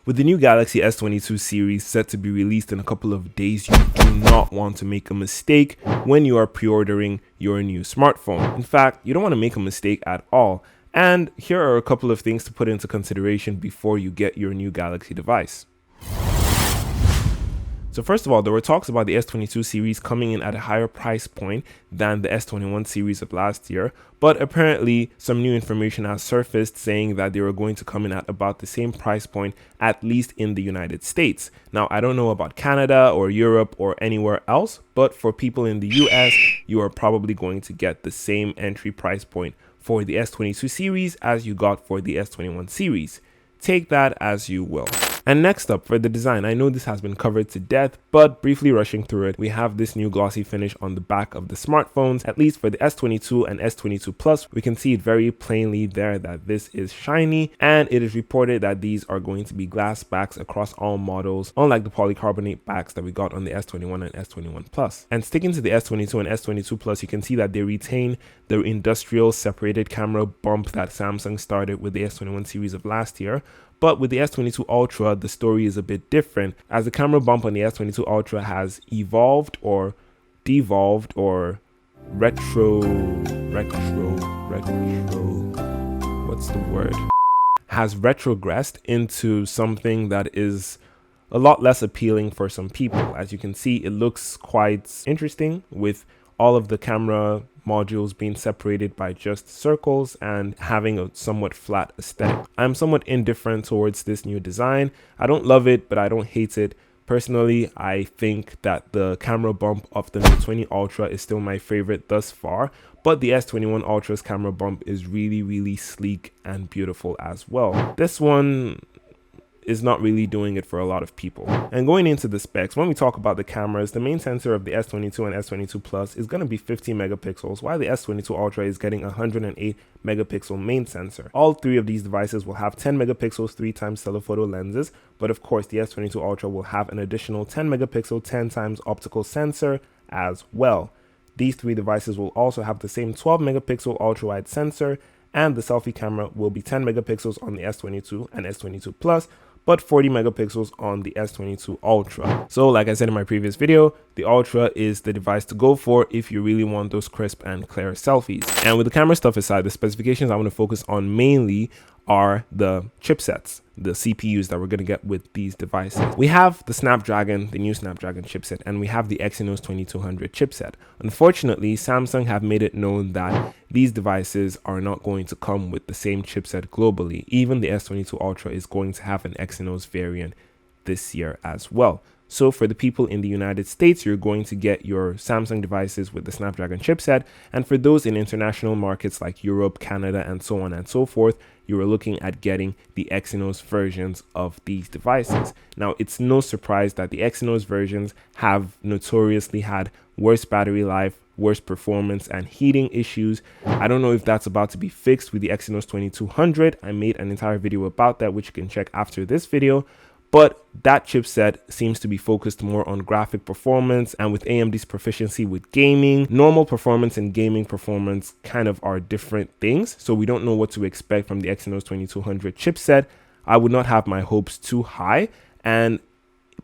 With the new Galaxy S22 series set to be released in a couple of days, you do not want to make a mistake when you are pre-ordering your new smartphone. In fact, you don't want to make a mistake at all. And here are a couple of things to put into consideration before you get your new Galaxy device. So first of all, there were talks about the S22 series coming in at a higher price point than the S21 series of last year, but apparently some new information has surfaced saying that they were going to come in at about the same price point, at least in the United States. Now, I don't know about Canada or Europe or anywhere else, but for people in the US, you are probably going to get the same entry price point for the S22 series as you got for the S21 series. Take that as you will. And next up, for the design, I know this has been covered to death, but briefly rushing through it, we have this new glossy finish on the back of the smartphones. At least for the S22 and S22 Plus, we can see it very plainly there that this is shiny, and it is reported that these are going to be glass backs across all models, unlike the polycarbonate backs that we got on the S21 and S21 Plus. And sticking to the S22 and S22 Plus, you can see that they retain the industrial separated camera bump that Samsung started with the S21 series of last year. But with the S22 Ultra, the story is a bit different, as the camera bump on the S22 Ultra has evolved or devolved or has retrogressed into something that is a lot less appealing for some people. As you can see, it looks quite interesting with all of the camera modules being separated by just circles and having a somewhat flat aesthetic. I'm somewhat indifferent towards this new design. I don't love it, but I don't hate it. Personally, I think that the camera bump of the Note 20 Ultra is still my favorite thus far, but the S21 Ultra's camera bump is really sleek and beautiful as well. This one is not really doing it for a lot of people. And going into the specs, when we talk about the cameras, the main sensor of the S22 and S22 Plus is going to be 50 megapixels, while the S22 Ultra is getting a 108 megapixel main sensor. All three of these devices will have 10 megapixels 3x telephoto lenses, but of course the S22 Ultra will have an additional 10 megapixel 10x optical sensor as well. These three devices will also have the same 12 megapixel ultra-wide sensor, and the selfie camera will be 10 megapixels on the S22 and S22 Plus, but 40 megapixels on the S22 Ultra. So like I said in my previous video, the Ultra is the device to go for if you really want those crisp and clear selfies. And with the camera stuff aside, the specifications I want to focus on mainly are the chipsets, the CPUs that we're going to get with these devices. We have the new Snapdragon chipset, and we have the Exynos 2200 chipset. Unfortunately, Samsung have made it known that these devices are not going to come with the same chipset globally. Even the S22 Ultra is going to have an Exynos variant this year as well. So for the people in the United States, you're going to get your Samsung devices with the Snapdragon chipset. And for those in international markets like Europe, Canada, and so on and so forth, you are looking at getting the Exynos versions of these devices. Now, it's no surprise that the Exynos versions have notoriously had worse battery life, worse performance, and heating issues. I don't know if that's about to be fixed with the Exynos 2200. I made an entire video about that, which you can check after this video. But that chipset seems to be focused more on graphic performance, and with AMD's proficiency with gaming, normal performance and gaming performance kind of are different things. So we don't know what to expect from the Exynos 2200 chipset. I would not have my hopes too high. And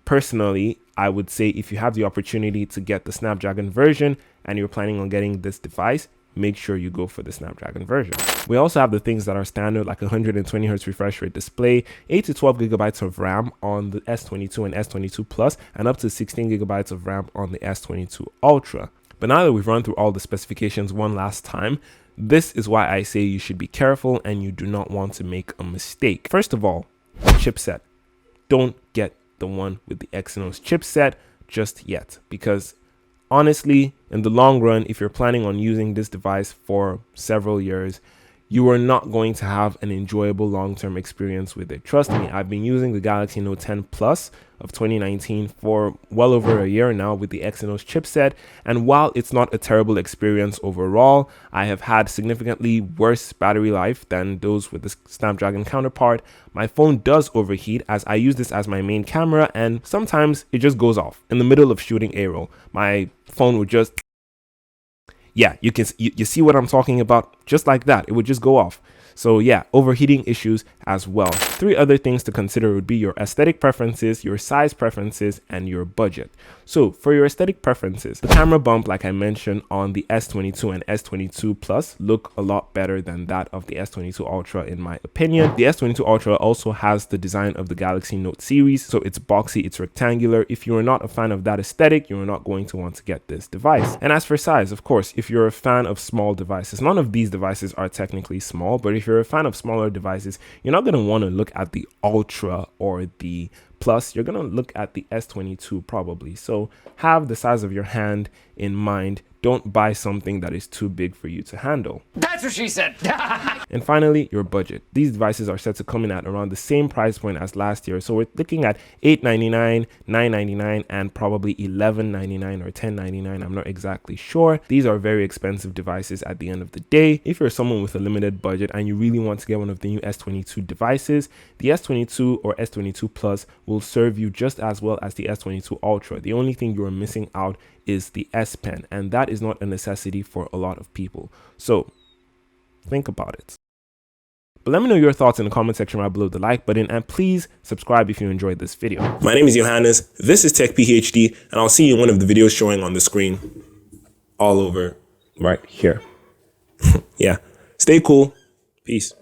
personally, I would say if you have the opportunity to get the Snapdragon version and you're planning on getting this device, make sure you go for the Snapdragon version. We also have the things that are standard, like 120Hz refresh rate display, 8 to 12 gigabytes of RAM on the S22 and S22 Plus, and up to 16 gigabytes of RAM on the S22 Ultra. But now that we've run through all the specifications one last time, this is why I say you should be careful and you do not want to make a mistake. First of all, chipset. Don't get the one with the Exynos chipset just yet, because honestly, in the long run, if you're planning on using this device for several years, you are not going to have an enjoyable long-term experience with it. Trust me, I've been using the Galaxy Note 10 Plus of 2019 for well over a year now with the Exynos chipset, and while it's not a terrible experience overall, I have had significantly worse battery life than those with the Snapdragon counterpart. My phone does overheat as I use this as my main camera, and sometimes it just goes off in the middle of shooting A-roll. My phone would just, yeah, you see what I'm talking about, just like that. It would just go off. So yeah, overheating issues as well. 3 other things to consider would be your aesthetic preferences, your size preferences, and your budget. So for your aesthetic preferences, the camera bump, like I mentioned on the S22 and S22 Plus, look a lot better than that of the S22 Ultra in my opinion. The S22 Ultra also has the design of the Galaxy Note series, so it's boxy, it's rectangular. If you are not a fan of that aesthetic, you're not going to want to get this device. And as for size, of course, if you're a fan of small devices, none of these devices are technically small, but if you're a fan of smaller devices, you're not going to want to look at the Ultra or the Plus. You're going to look at the S22 probably. So have the size of your hand in mind. Don't buy something that is too big for you to handle. That's what she said. And finally, your budget. These devices are set to come in at around the same price point as last year. So we're looking at $899, $999, and probably $1199 or $1099. I'm not exactly sure. These are very expensive devices at the end of the day. If you're someone with a limited budget and you really want to get one of the new S22 devices, the S22 or S22 Plus will serve you just as well as the S22 Ultra. The only thing you are missing out is the S Pen, and that is not a necessity for a lot of people. So think about it. But let me know your thoughts in the comment section right below the like button, and please subscribe if you enjoyed this video. My name is Johannes, this is Tech PhD, and I'll see you in one of the videos showing on the screen all over right here. Yeah, stay cool. Peace.